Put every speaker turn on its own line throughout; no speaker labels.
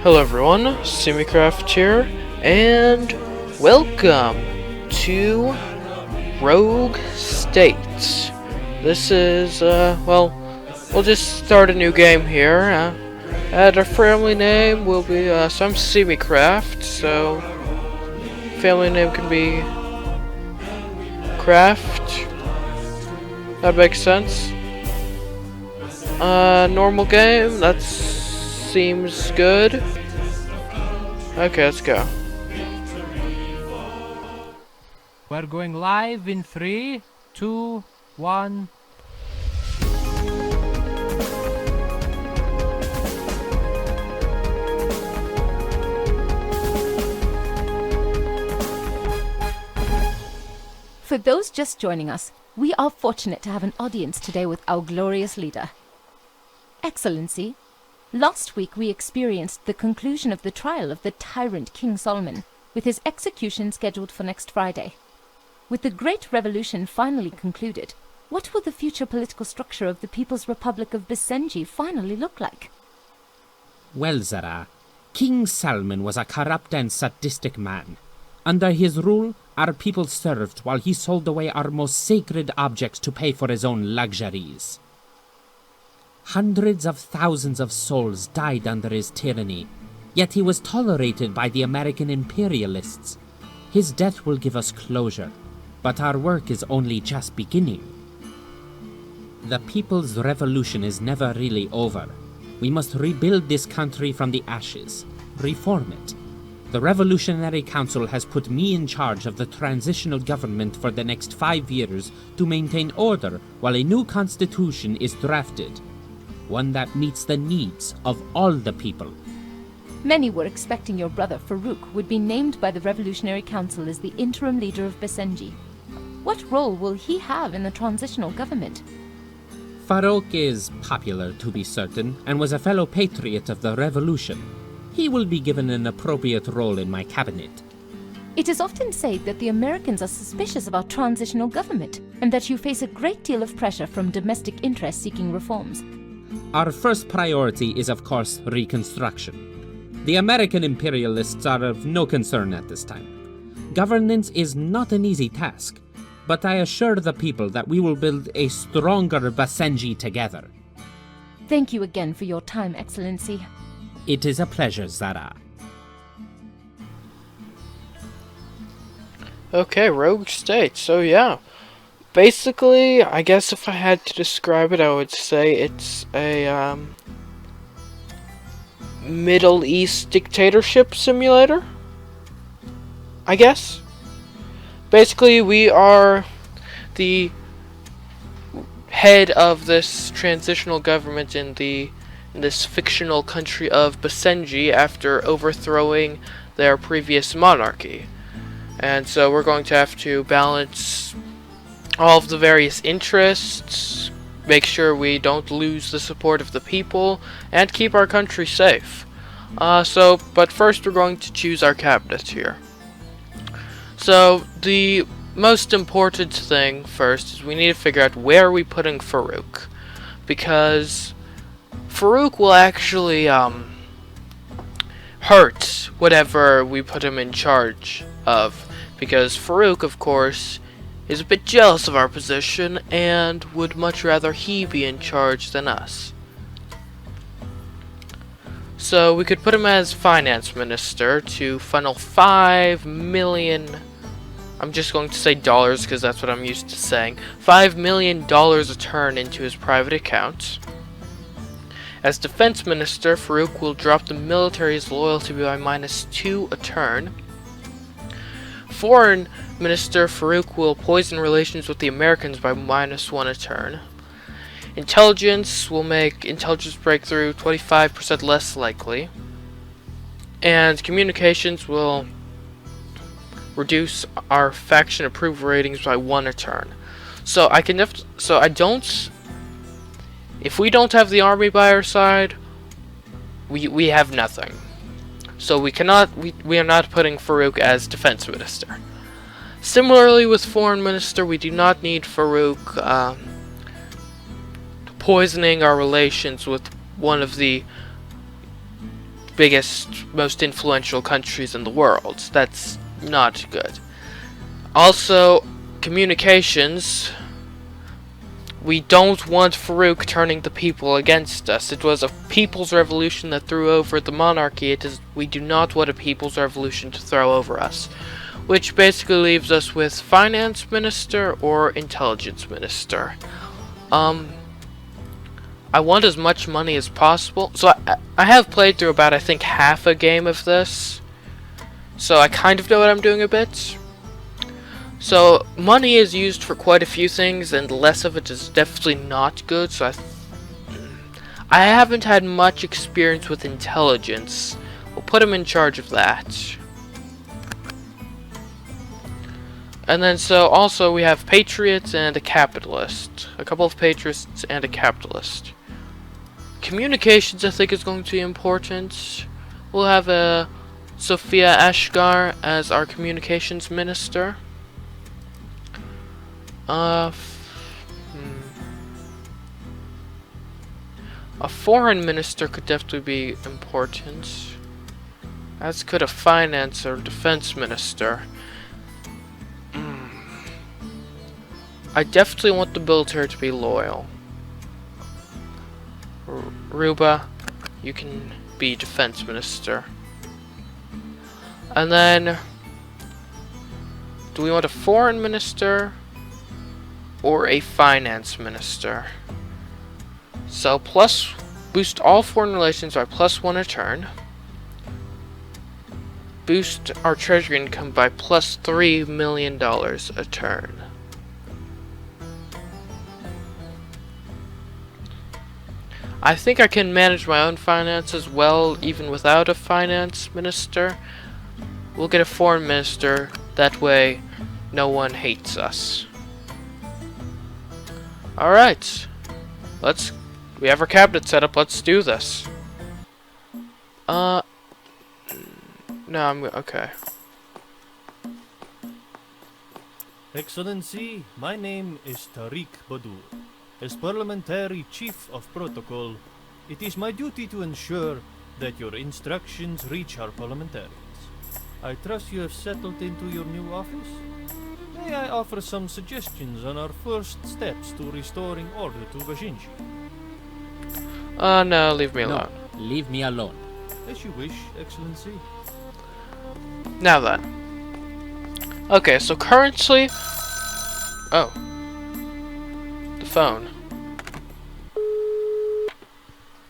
Hello everyone, CMeeCraft here, and welcome to Rogue States. This is, well, we'll just start a new game here, and our family name will be, so I'm CMeeCraft, so family name can be Craft. That makes sense. Normal game, that seems good. Okay, let's go.
We're going live in 3, 2, 1.
For those just joining us, we are fortunate to have an audience today with our glorious leader. Excellency, last week we experienced the conclusion of the trial of the tyrant King Solomon, with his execution scheduled for next Friday. With the Great Revolution finally concluded, what will the future political structure of the People's Republic of Besenji finally look like?
Well, Zara, King Solomon was a corrupt and sadistic man. Under his rule, our people served while he sold away our most sacred objects to pay for his own luxuries. Hundreds of thousands of souls died under his tyranny, yet he was tolerated by the American imperialists. His death will give us closure, but our work is only just beginning. The People's Revolution is never really over. We must rebuild this country from the ashes, reform it. The Revolutionary Council has put me in charge of the transitional government for the next 5 years to maintain order while a new constitution is drafted. One that meets the needs of all the people.
Many were expecting your brother Farouk would be named by the Revolutionary Council as the interim leader of Besenji. What role will he have in the transitional government?
Farouk is popular, to be certain, and was a fellow patriot of the revolution. He will be given an appropriate role in my cabinet.
It is often said that the Americans are suspicious of our transitional government, and that you face a great deal of pressure from domestic interests seeking reforms.
Our first priority is, of course, reconstruction. The American imperialists are of no concern at this time. Governance is not an easy task, but I assure the people that we will build a stronger Besenji together.
Thank you again for your time, Excellency.
It is a pleasure, Zara.
Okay, Rogue State, so yeah. Basically, I guess if I had to describe it, I would say it's a, Middle East dictatorship simulator? I guess? Basically, we are the head of this transitional government in this fictional country of Besenji after overthrowing their previous monarchy. And so we're going to have to balance all of the various interests, make sure we don't lose the support of the people, and keep our country safe. But first we're going to choose our cabinet here. So, the most important thing first is we need to figure out where are we putting Farouk. Because Farouk will actually, hurt whatever we put him in charge of. Because Farouk, of course, is a bit jealous of our position and would much rather he be in charge than us. So we could put him as finance minister to funnel 5 million, I'm just going to say dollars because that's what I'm used to saying, $5 million a turn into his private account. As defense minister, Farouk will drop the military's loyalty by -2 a turn. Foreign Minister Farouk will poison relations with the Americans by -1 a turn. Intelligence will make intelligence breakthrough 25% less likely. And communications will reduce our faction approval ratings by 1 a turn. So if we don't have the army by our side, we have nothing. So we are not putting Farouk as defense minister. Similarly with foreign minister, we do not need Farouk poisoning our relations with one of the biggest, most influential countries in the world. That's not good. Also, communications. We don't want Farouk turning the people against us. It was a people's revolution that threw over the monarchy. We do not want a people's revolution to throw over us. Which basically leaves us with finance minister or intelligence minister. I want as much money as possible. So I have played through about, I think, half a game of this. So I kind of know what I'm doing a bit. So money is used for quite a few things, and less of it is definitely not good. So I haven't had much experience with intelligence. We'll put him in charge of that. And then so also we have patriots and a capitalist. A couple of patriots and a capitalist. Communications I think is going to be important. We'll have Sophia Ashgar as our communications minister. A foreign minister could definitely be important. As could a finance or defense minister. I definitely want the military to be loyal. Ruba, you can be defense minister. And then, do we want a foreign minister or a finance minister? So boost all foreign relations by +1 a turn. Boost our treasury income by +$3 million a turn. I think I can manage my own finances well even without a finance minister. We'll get a foreign minister, that way no one hates us. Alright, we have our cabinet set up, let's do this. No, okay.
Excellency, my name is Tariq Badur. As Parliamentary Chief of Protocol, it is my duty to ensure that your instructions reach our parliamentarians. I trust you have settled into your new office? May I offer some suggestions on our first steps to restoring order to Besenji?
No, leave me alone.
No, leave me alone.
As you wish, Excellency.
Now then. Okay, so currently... Oh. The phone.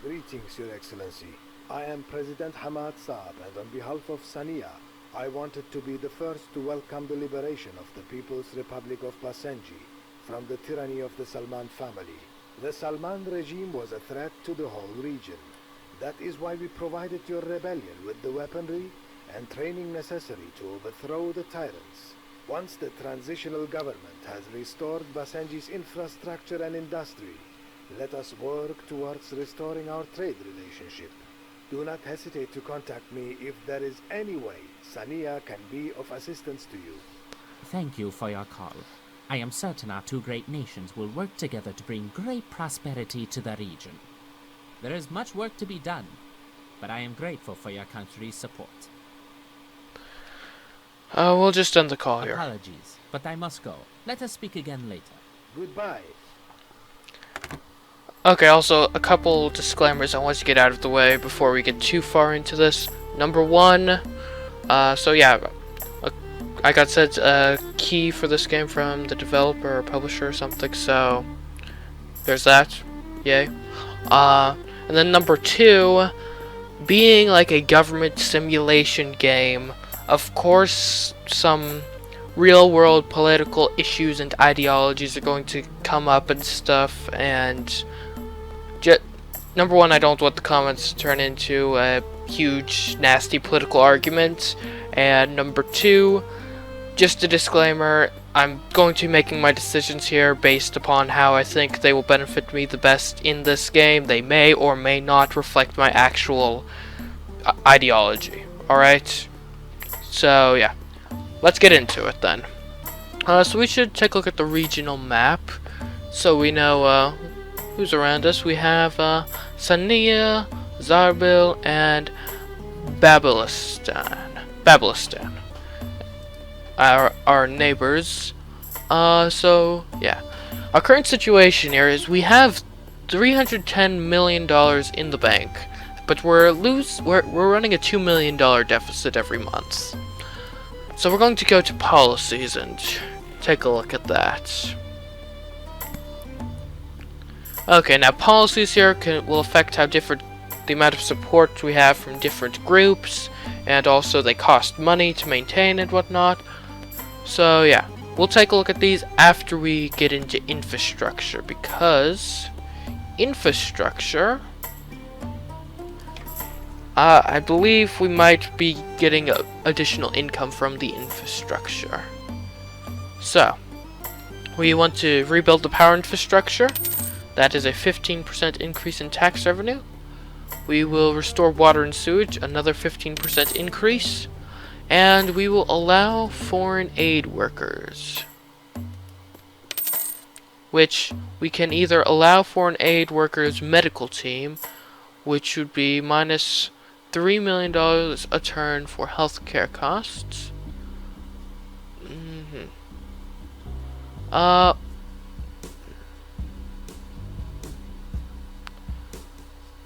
Greetings, Your Excellency. I am President Hamad Saab, and on behalf of Sania, I wanted to be the first to welcome the liberation of the People's Republic of Besenji from the tyranny of the Salman family. The Salman regime was a threat to the whole region. That is why we provided your rebellion with the weaponry and training necessary to overthrow the tyrants. Once the transitional government has restored Besenji's infrastructure and industry, let us work towards restoring our trade relationship. Do not hesitate to contact me if there is any way Sania can be of assistance to you.
Thank you for your call. I am certain our two great nations will work together to bring great prosperity to the region. There is much work to be done, but I am grateful for your country's support.
We'll just end the call here.
Apologies, but I must go. Let us speak again later.
Goodbye.
Okay, also a couple disclaimers I want to get out of the way before we get too far into this. Number one, so yeah, I got sent a key for this game from the developer or publisher or something, so there's that. Yay. And then number two, being like a government simulation game, of course some real world political issues and ideologies are going to come up and stuff, and number one, I don't want the comments to turn into a huge nasty political argument, and number two, just a disclaimer, I'm going to be making my decisions here based upon how I think they will benefit me the best in this game. They may or may not reflect my actual ideology. Alright? So, yeah. Let's get into it then. So we should take a look at the regional map so we know who's around us. We have Sania, Zarbil, and Babilistan. Our neighbors. So yeah. Our current situation here is we have $310 million in the bank, but we're running a $2 million deficit every month. So we're going to go to policies and take a look at that. Okay, now policies here will affect how the amount of support we have from different groups, and also they cost money to maintain and whatnot. So yeah, we'll take a look at these after we get into infrastructure, because infrastructure, I believe we might be getting additional income from the infrastructure. So we want to rebuild the power infrastructure. That is a 15% increase in tax revenue. We will restore water and sewage, another 15% increase. And we will allow foreign aid workers. Which we can either allow foreign aid workers medical team, which would be minus $3 million a turn for healthcare costs.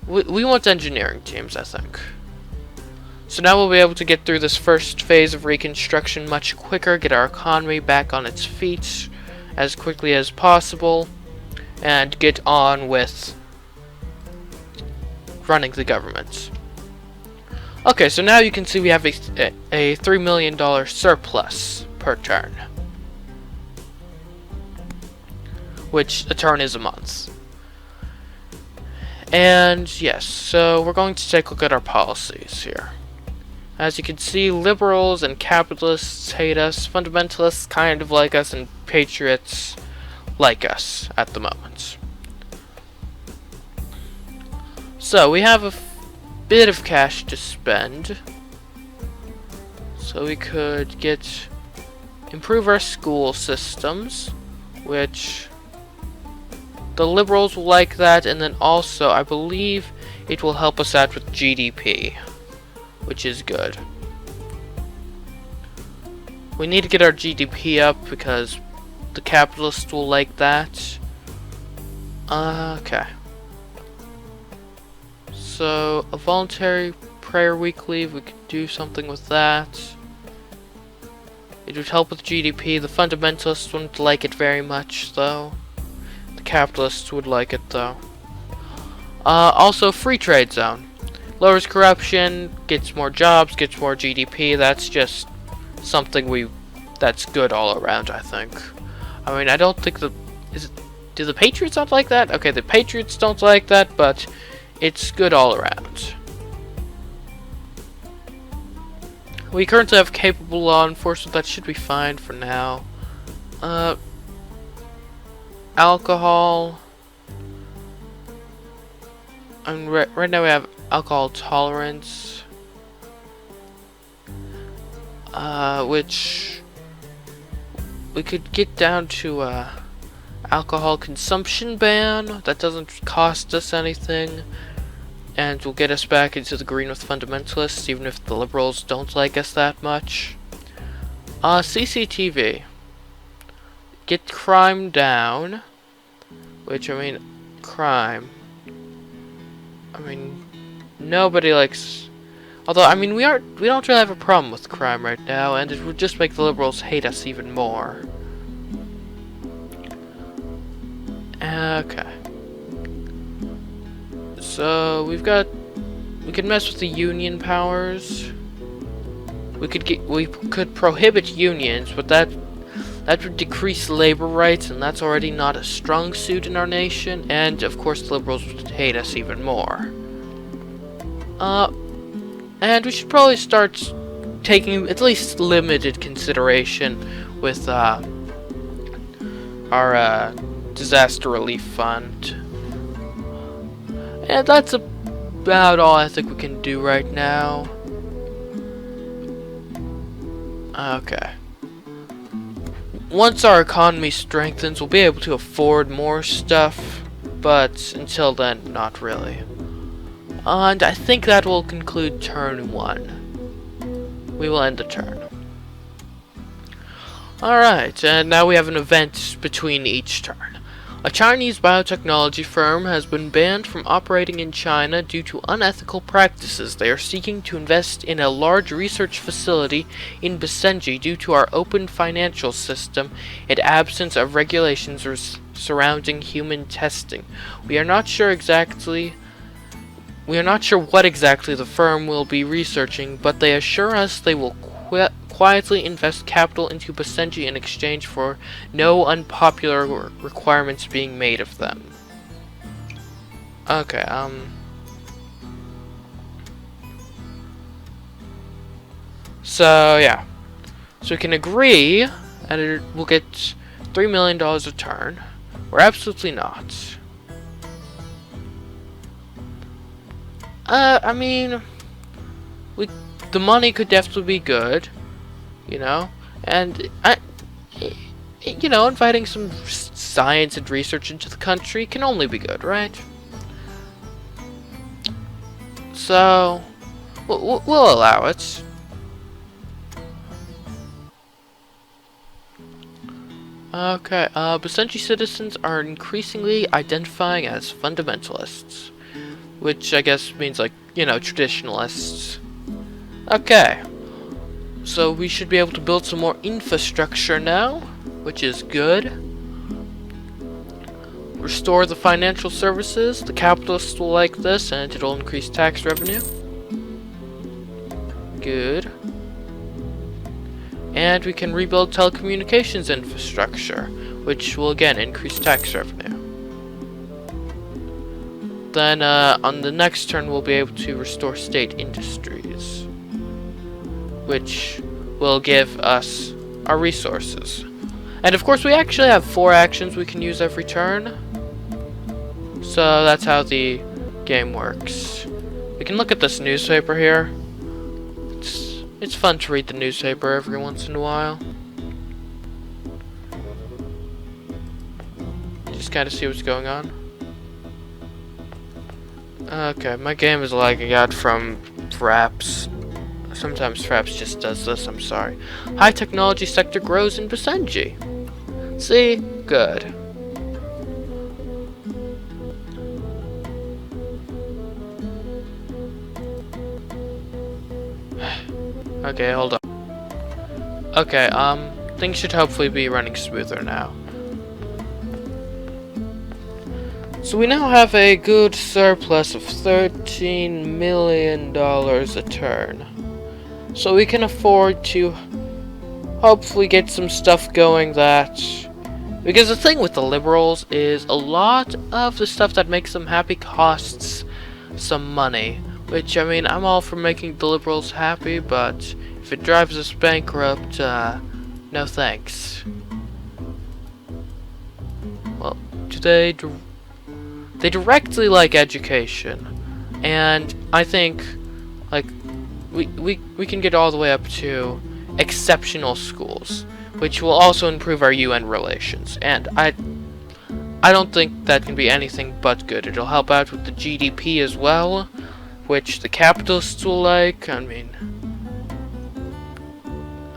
We want engineering teams, I think. So now we'll be able to get through this first phase of reconstruction much quicker, get our economy back on its feet as quickly as possible, and get on with running the government. Okay, so now you can see we have a $3 million surplus per turn, which a turn is a month. And yes, so we're going to take a look at our policies here. As you can see, liberals and capitalists hate us, fundamentalists kind of like us, and patriots like us at the moment. So we have a bit of cash to spend, so we could improve our school systems, which the liberals will like that, and then also I believe it will help us out with GDP, which is good. We need to get our GDP up because the capitalists will like that. Okay. So a voluntary prayer weekly, we could do something with that. It would help with GDP. The fundamentalists wouldn't like it very much though. The capitalists would like it though. Also free trade zone. Lowers corruption, gets more jobs, gets more GDP. That's just something that's good all around, I think. I mean, I don't think do the Patriots not like that? Okay, the Patriots don't like that, but it's good all around. We currently have capable law enforcement. That should be fine for now. Alcohol. And right now we have alcohol tolerance, which we could get down to alcohol consumption ban. That doesn't cost us anything, and will get us back into the green with fundamentalists, even if the liberals don't like us that much. CCTV. Get crime down, which, I mean, crime. I mean, nobody likes. Although, I mean, we don't really have a problem with crime right now, and it would just make the liberals hate us even more. Okay. So we can mess with the union powers. We could prohibit unions, but that would decrease labor rights, and that's already not a strong suit in our nation. And of course, the liberals would hate us even more. And we should probably start taking at least limited consideration with our disaster relief fund. And that's about all I think we can do right now. Okay. Once our economy strengthens, we'll be able to afford more stuff, but until then, not really. And I think that will conclude turn 1. We will end the turn. Alright, and now we have an event between each turn. A Chinese biotechnology firm has been banned from operating in China due to unethical practices. They are seeking to invest in a large research facility in Besenji due to our open financial system and absence of regulations surrounding human testing. We are not sure what exactly the firm will be researching, but they assure us they will quietly invest capital into Besenji in exchange for no unpopular requirements being made of them. Okay, so yeah. So we can agree and we'll get $3 million a turn. Or absolutely not. I mean, the money could definitely be good, you know, and inviting some science and research into the country can only be good, right? So, we'll allow it. Okay, Besenji citizens are increasingly identifying as fundamentalists, which I guess means, like, traditionalists. Okay, so we should be able to build some more infrastructure now, which is good. Restore the financial services. The capitalists will like this, and it'll increase tax revenue. Good. And we can rebuild telecommunications infrastructure, which will again increase tax revenue. Then on the next turn we'll be able to restore state industries, which will give us our resources. And of course we actually have 4 actions we can use every turn. So that's how the game works. We can look at this newspaper here. It's fun to read the newspaper every once in a while. Just kind of see what's going on. Okay, my game is lagging out from Fraps. Sometimes Fraps just does this, I'm sorry. High technology sector grows in Besenji. See? Good. Okay, hold on. Okay, things should hopefully be running smoother now. So we now have a good surplus of $13 million a turn. So we can afford to hopefully get some stuff going that... Because the thing with the liberals is a lot of the stuff that makes them happy costs some money. Which, I mean, I'm all for making the liberals happy, but if it drives us bankrupt, no thanks. Well, they directly like education, and I think, like, we can get all the way up to exceptional schools, which will also improve our UN relations, and I don't think that can be anything but good. It'll help out with the GDP as well, which the capitalists will like. I mean,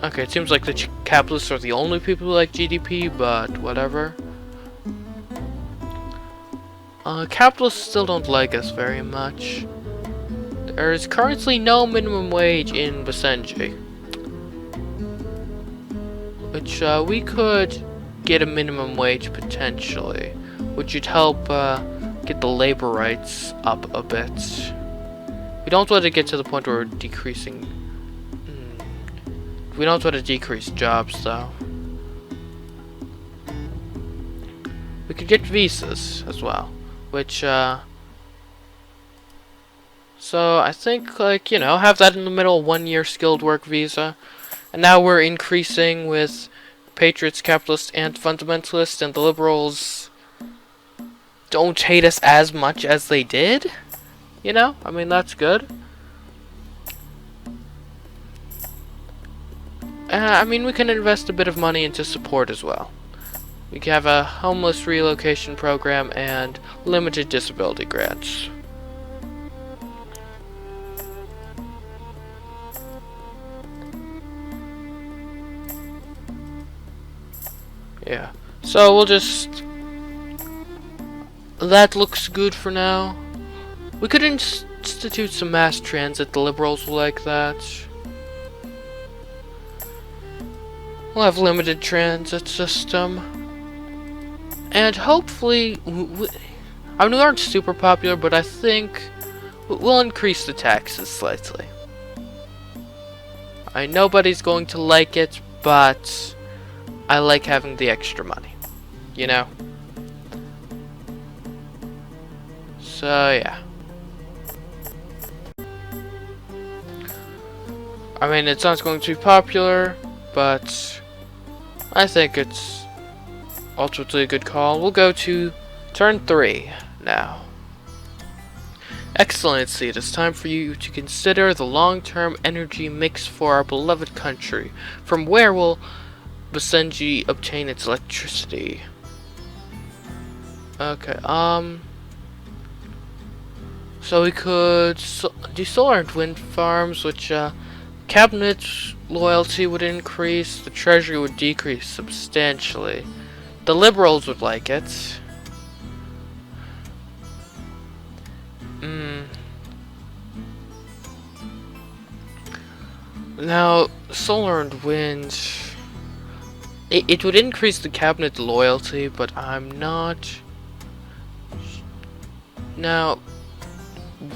okay, it seems like the capitalists are the only people who like GDP, but whatever. Capitalists still don't like us very much. There is currently no minimum wage in Besenji, which we could get a minimum wage potentially, which would help get the labor rights up a bit. We don't want to get to the point where we're decreasing. We don't want to decrease jobs, though. We could get visas as well, which, so I think, like, have that in the middle, 1-year skilled work visa. And now we're increasing with patriots, capitalists, and fundamentalists, and the liberals don't hate us as much as they did. I mean, that's good. I mean, we can invest a bit of money into support as well. We can have a homeless relocation program and limited disability grants. Yeah. So we'll just... That looks good for now. We could institute some mass transit. The liberals will like that. We'll have limited transit system. And hopefully... I mean, we aren't super popular, but I think we'll increase the taxes slightly. Nobody's going to like it, but I like having the extra money. You know? So, yeah. I mean, it's not going to be popular, but I think it's ultimately a good call. We'll go to turn 3 now. Excellency, it is time for you to consider the long-term energy mix for our beloved country. From where will Besenji obtain its electricity? Okay, so we could do solar and wind farms, which, cabinet loyalty would increase, the treasury would decrease substantially. The liberals would like it. Now, solar and wind, it would increase the cabinet loyalty, but I'm not... Now,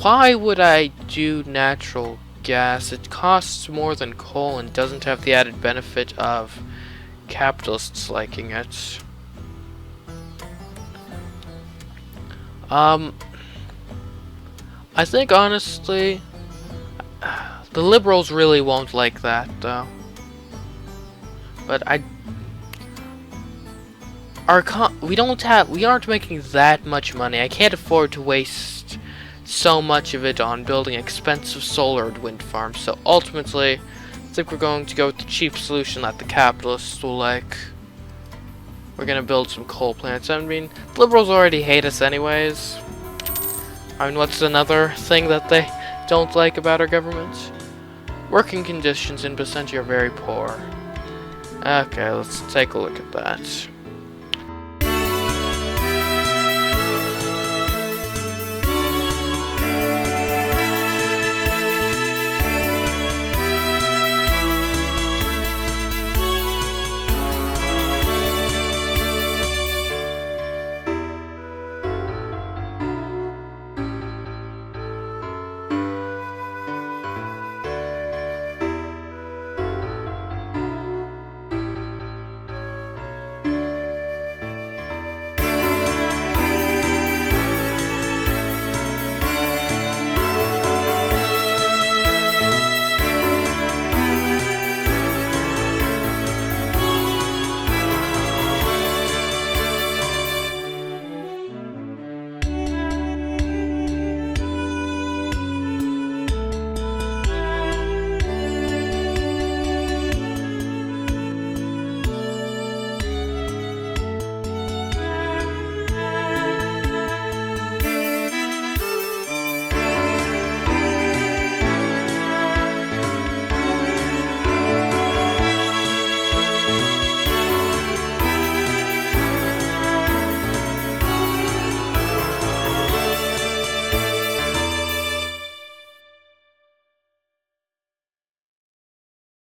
why would I do natural gas? It costs more than coal and doesn't have the added benefit of capitalists liking it. I think honestly the liberals really won't like that though. But we aren't making that much money. I can't afford to waste so much of it on building expensive solar and wind farms. So ultimately, I think we're going to go with the cheap solution that the capitalists will like. We're gonna build some coal plants. I mean, the liberals already hate us anyways. I mean, what's another thing that they don't like about our government? Working conditions in Besenji are very poor. Okay, let's take a look at that.